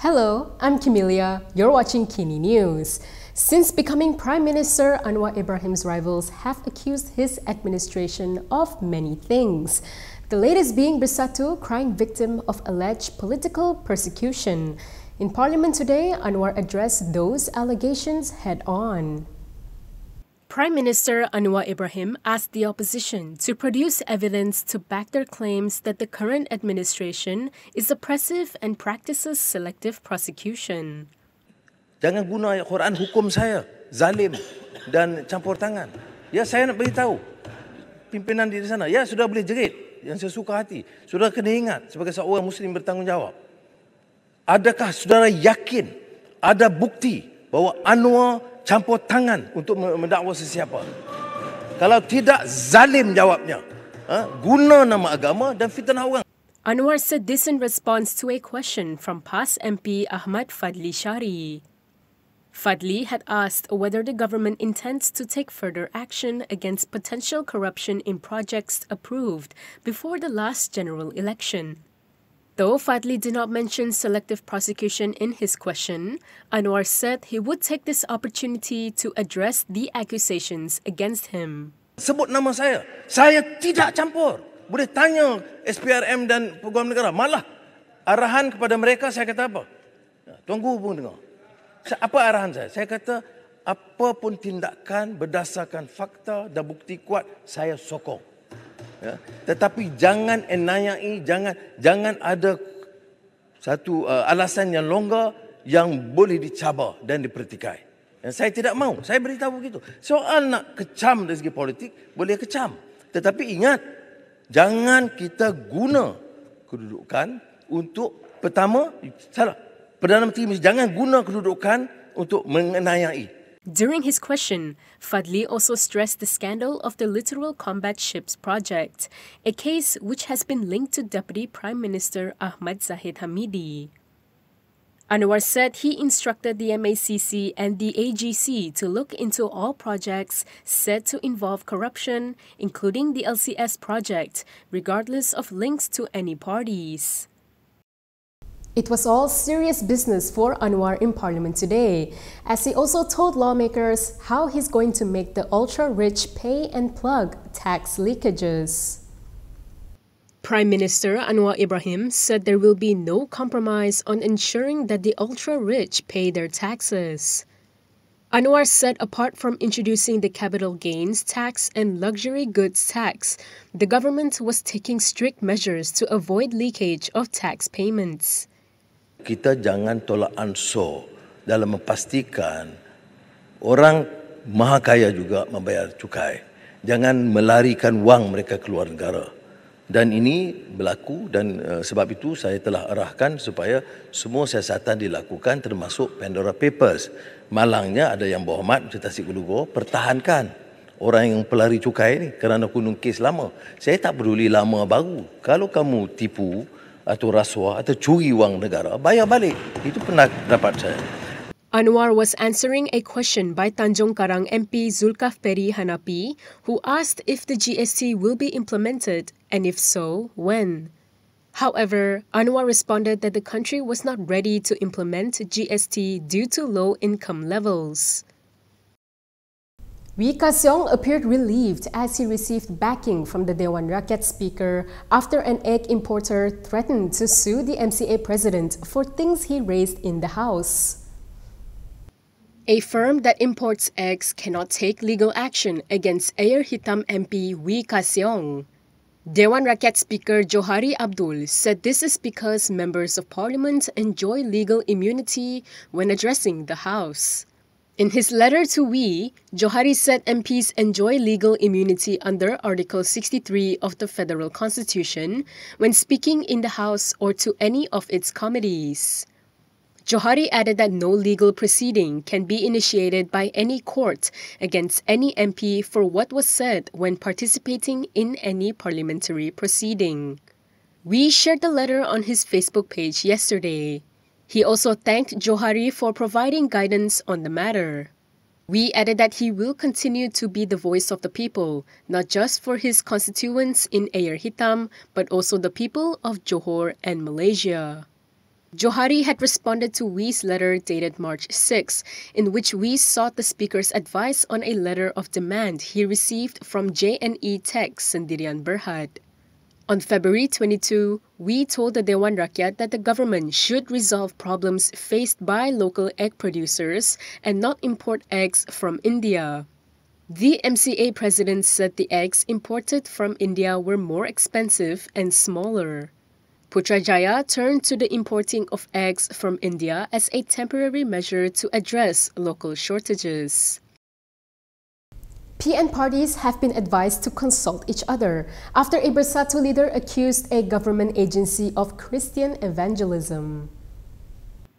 Hello, I'm Camelia. You're watching KiniNews. Since becoming Prime Minister, Anwar Ibrahim's rivals have accused his administration of many things. The latest being Bersatu, crying victim of alleged political persecution. In Parliament today, Anwar addressed those allegations head-on. Prime Minister Anwar Ibrahim asked the opposition to produce evidence to back their claims that the current administration is oppressive and practices selective prosecution. Jangan guna ayat Quran hukum saya zalim dan campur tangan. Ya, saya nak beritahu pimpinan di sana. Ya, sudah boleh jerit yang saya suka hati. Saudara kena ingat sebagai seorang Muslim bertanggungjawab. Adakah saudara yakin ada bukti bahawa Anwar campur tangan untuk mendakwa sesiapa? Kalau tidak, zalim jawabnya. Guna nama agama dan fitnah orang. Anwar said this in response to a question from past MP Ahmad Fadhli Shaari. Fadhli had asked whether the government intends to take further action against potential corruption in projects approved before the last general election. Though Fadhli did not mention selective prosecution in his question, Anwar said he would take this opportunity to address the accusations against him. Sebut nama saya tidak campur. Boleh tanya SPRM dan Peguam Negara. Malah arahan kepada mereka saya kata apa? Tuan Guru pun dengar. Apa arahan saya? Saya kata apa pun tindakan berdasarkan fakta dan bukti kuat saya sokong. Ya. Tetapi jangan enayai, jangan ada satu alasan yang longgar yang boleh dicabar dan dipertikai. Dan saya tidak mahu, saya beritahu begitu. Soal nak kecam dari segi politik, boleh kecam. Tetapi ingat, jangan kita guna kedudukan untuk, pertama, Perdana Menteri jangan guna kedudukan untuk mengenayai. During his question, Fadhli also stressed the scandal of the Littoral Combat Ships project, a case which has been linked to Deputy Prime Minister Ahmad Zahid Hamidi. Anwar said he instructed the MACC and the AGC to look into all projects said to involve corruption, including the LCS project, regardless of links to any parties. It was all serious business for Anwar in Parliament today, as he also told lawmakers how he's going to make the ultra-rich pay and plug tax leakages. Prime Minister Anwar Ibrahim said there will be no compromise on ensuring that the ultra-rich pay their taxes. Anwar said apart from introducing the capital gains tax and luxury goods tax, the government was taking strict measures to avoid leakage of tax payments. Kita jangan tolak ansur dalam memastikan orang maha kaya juga membayar cukai. Jangan melarikan wang mereka keluar negara. Dan ini berlaku dan sebab itu saya telah arahkan supaya semua siasatan dilakukan termasuk Pandora Papers. Malangnya ada yang berhormat macam Tasik Kelugo pertahankan orang yang pelari cukai ni kerana gunung kes lama. Saya tak peduli lama baru. Kalau kamu tipu atau rasuah atau curi wang negara, bayar balik. Itu pendapat saya. Anwar was answering a question by Tanjung Karang MP Zulkifli Hanapi, who asked if the GST will be implemented and if so, when. However, Anwar responded that the country was not ready to implement GST due to low income levels. Wee Ka Seong appeared relieved as he received backing from the Dewan Rakyat speaker after an egg importer threatened to sue the MCA president for things he raised in the house. A firm that imports eggs cannot take legal action against Ayer Hitam MP Wee Ka Seong. Dewan Rakyat Speaker Johari Abdul said this is because members of parliament enjoy legal immunity when addressing the House. In his letter to Wee, Johari said MPs enjoy legal immunity under Article 63 of the Federal Constitution when speaking in the House or to any of its committees. Johari added that no legal proceeding can be initiated by any court against any MP for what was said when participating in any parliamentary proceeding. Wee shared the letter on his Facebook page yesterday. He also thanked Johari for providing guidance on the matter. Wee added that he will continue to be the voice of the people, not just for his constituents in Ayer Hitam, but also the people of Johor and Malaysia. Johari had responded to Wee's letter dated March 6, in which Wee sought the Speaker's advice on a letter of demand he received from JNE Tech Sendirian Berhad. On February 22, Wee told the Dewan Rakyat that the government should resolve problems faced by local egg producers and not import eggs from India. The MCA president said the eggs imported from India were more expensive and smaller. Putrajaya turned to the importing of eggs from India as a temporary measure to address local shortages. PN parties have been advised to consult each other after a Bersatu leader accused a government agency of Christian evangelism.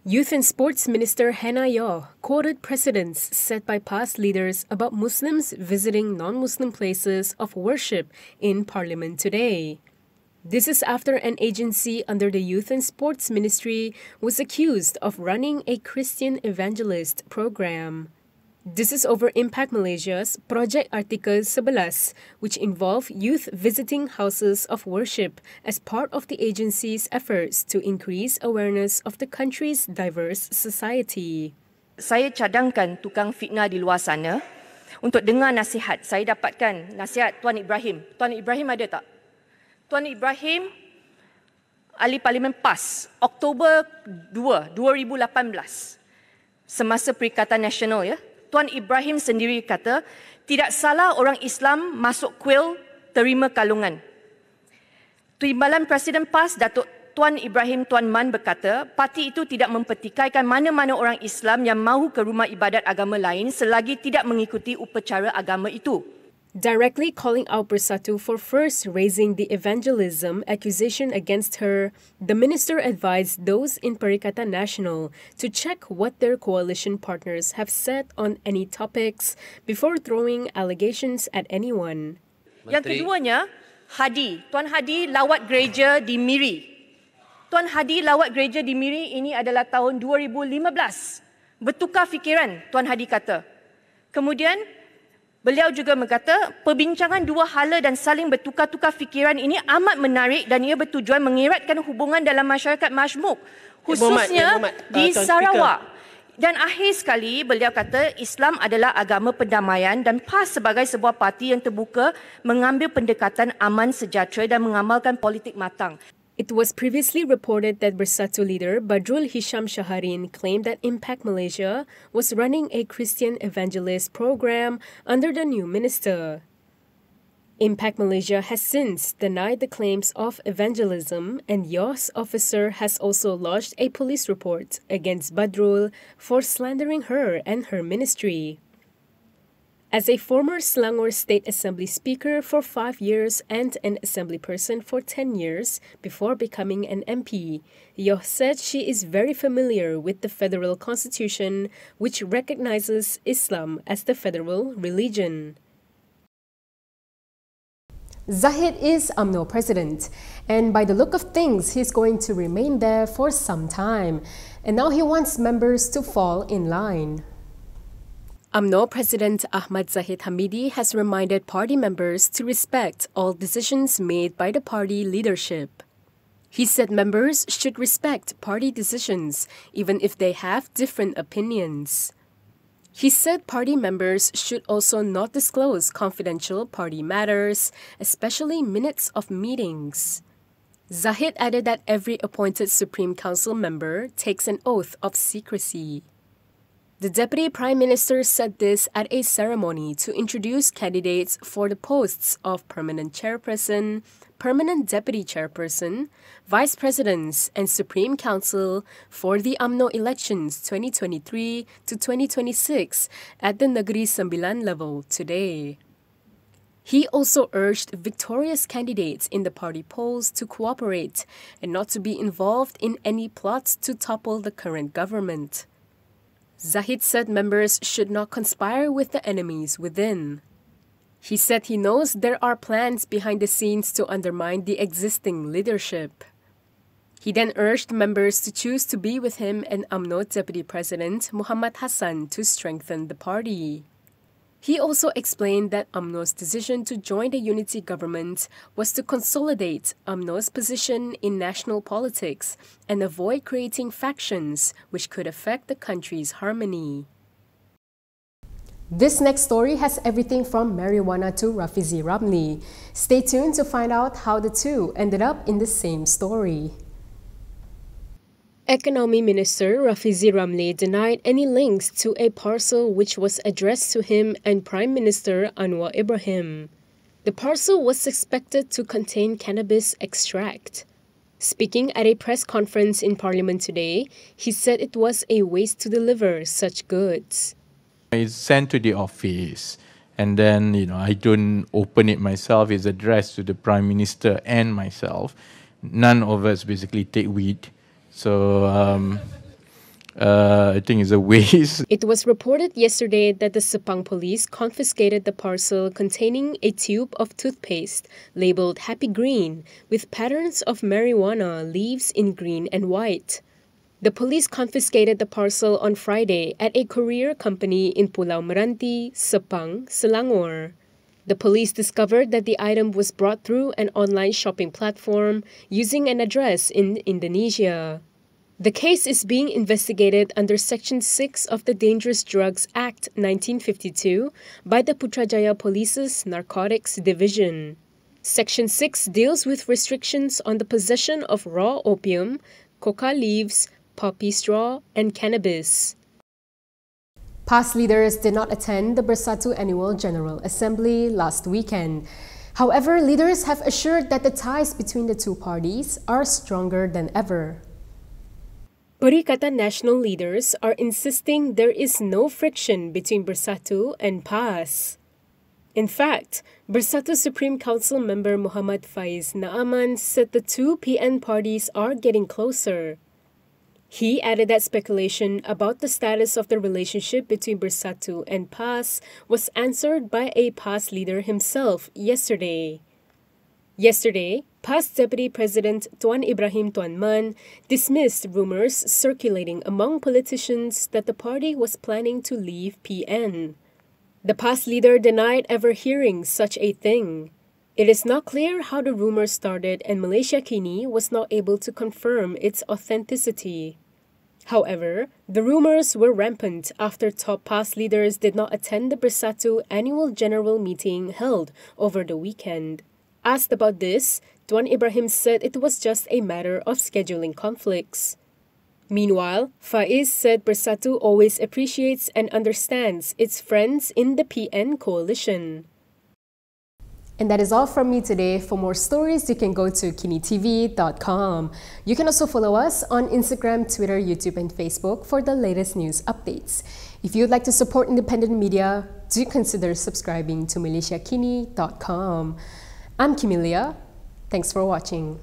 Youth and Sports Minister Hannah Yeoh quoted precedents set by past leaders about Muslims visiting non-Muslim places of worship in Parliament today. This is after an agency under the Youth and Sports Ministry was accused of running a Christian evangelist program. This is over Impact Malaysia's Project Artikel 11, which involved youth visiting houses of worship as part of the agency's efforts to increase awareness of the country's diverse society. Saya cadangkan tukang fitnah di luar sana untuk dengar nasihat. Saya dapatkan nasihat Tuan Ibrahim. Tuan Ibrahim ada tak? Tuan Ibrahim, Ahli Parlimen PAS, Oktober 2, 2018, semasa Perikatan Nasional, ya. Tuan Ibrahim sendiri kata, tidak salah orang Islam masuk kuil terima kalungan. Timbalan Presiden PAS, Datuk Tuan Ibrahim Tuan Man berkata, parti itu tidak mempertikaikan mana-mana orang Islam yang mahu ke rumah ibadat agama lain selagi tidak mengikuti upacara agama itu. Directly calling out Bersatu for first raising the evangelism accusation against her, the minister advised those in Perikatan Nasional to check what their coalition partners have said on any topics before throwing allegations at anyone. Yang keduanya, Hadi. Tuan Hadi lawat gereja di Miri. Tuan Hadi lawat gereja di Miri ini adalah tahun 2015. Bertukar fikiran, Tuan Hadi kata. Kemudian, beliau juga berkata, perbincangan dua hala dan saling bertukar-tukar fikiran ini amat menarik dan ia bertujuan mengeratkan hubungan dalam masyarakat majmuk, khususnya di Sarawak. Dan akhir sekali, beliau kata Islam adalah agama perdamaian dan PAS sebagai sebuah parti yang terbuka mengambil pendekatan aman sejahtera dan mengamalkan politik matang. It was previously reported that Bersatu leader Badrul Hisham Shaharin claimed that Impact Malaysia was running a Christian evangelist program under the new minister. Impact Malaysia has since denied the claims of evangelism, and Yeoh's officer has also lodged a police report against Badrul for slandering her and her ministry. As a former Selangor State Assembly Speaker for 5 years and an Assembly person for 10 years before becoming an MP, Yeoh said she is very familiar with the federal constitution, which recognizes Islam as the federal religion. Zahid is UMNO president, and by the look of things, he's going to remain there for some time. And now he wants members to fall in line. UMNO President Ahmad Zahid Hamidi has reminded party members to respect all decisions made by the party leadership. He said members should respect party decisions, even if they have different opinions. He said party members should also not disclose confidential party matters, especially minutes of meetings. Zahid added that every appointed Supreme Council member takes an oath of secrecy. The Deputy Prime Minister said this at a ceremony to introduce candidates for the posts of Permanent Chairperson, Permanent Deputy Chairperson, Vice Presidents and Supreme Council for the UMNO elections 2023 to 2026 at the Negeri Sembilan level today. He also urged victorious candidates in the party polls to cooperate and not to be involved in any plots to topple the current government. Zahid said members should not conspire with the enemies within. He said he knows there are plans behind the scenes to undermine the existing leadership. He then urged members to choose to be with him and UMNO Deputy President Muhammad Hassan to strengthen the party. He also explained that UMNO's decision to join the unity government was to consolidate UMNO's position in national politics and avoid creating factions which could affect the country's harmony. This next story has everything from marijuana to Rafizi Ramli. Stay tuned to find out how the two ended up in the same story. Economy Minister Rafizi Ramli denied any links to a parcel which was addressed to him and Prime Minister Anwar Ibrahim. The parcel was suspected to contain cannabis extract. Speaking at a press conference in Parliament today, he said it was a waste to deliver such goods. It's sent to the office and then, I don't open it myself. It's addressed to the Prime Minister and myself. None of us basically take weed. So I think it's a waste. It was reported yesterday that the Sepang police confiscated the parcel containing a tube of toothpaste labeled Happy Green with patterns of marijuana leaves in green and white. The police confiscated the parcel on Friday at a courier company in Pulau Meranti, Sepang, Selangor. The police discovered that the item was brought through an online shopping platform using an address in Indonesia. The case is being investigated under Section 6 of the Dangerous Drugs Act 1952 by the Putrajaya Police's Narcotics Division. Section 6 deals with restrictions on the possession of raw opium, coca leaves, poppy straw, and cannabis. PAS leaders did not attend the Bersatu Annual General Assembly last weekend. However, leaders have assured that the ties between the two parties are stronger than ever. Perikatan Nasional leaders are insisting there is no friction between Bersatu and PAS. In fact, Bersatu Supreme Council member Muhammad Faiz Naaman said the two PN parties are getting closer. He added that speculation about the status of the relationship between Bersatu and PAS was answered by a PAS leader himself yesterday. Yesterday, PAS Deputy President Tuan Ibrahim Tuan Man dismissed rumors circulating among politicians that the party was planning to leave PN. The PAS leader denied ever hearing such a thing. It is not clear how the rumor started and Malaysia Kini was not able to confirm its authenticity. However, the rumors were rampant after top PAS leaders did not attend the Bersatu annual general meeting held over the weekend. Asked about this, Tuan Ibrahim said it was just a matter of scheduling conflicts. Meanwhile, Faiz said Bersatu always appreciates and understands its friends in the PN coalition. And that is all from me today. For more stories, you can go to KiniTV.com. You can also follow us on Instagram, Twitter, YouTube, and Facebook for the latest news updates. If you would like to support independent media, do consider subscribing to MalaysiaKini.com. I'm Kimilia. Thanks for watching.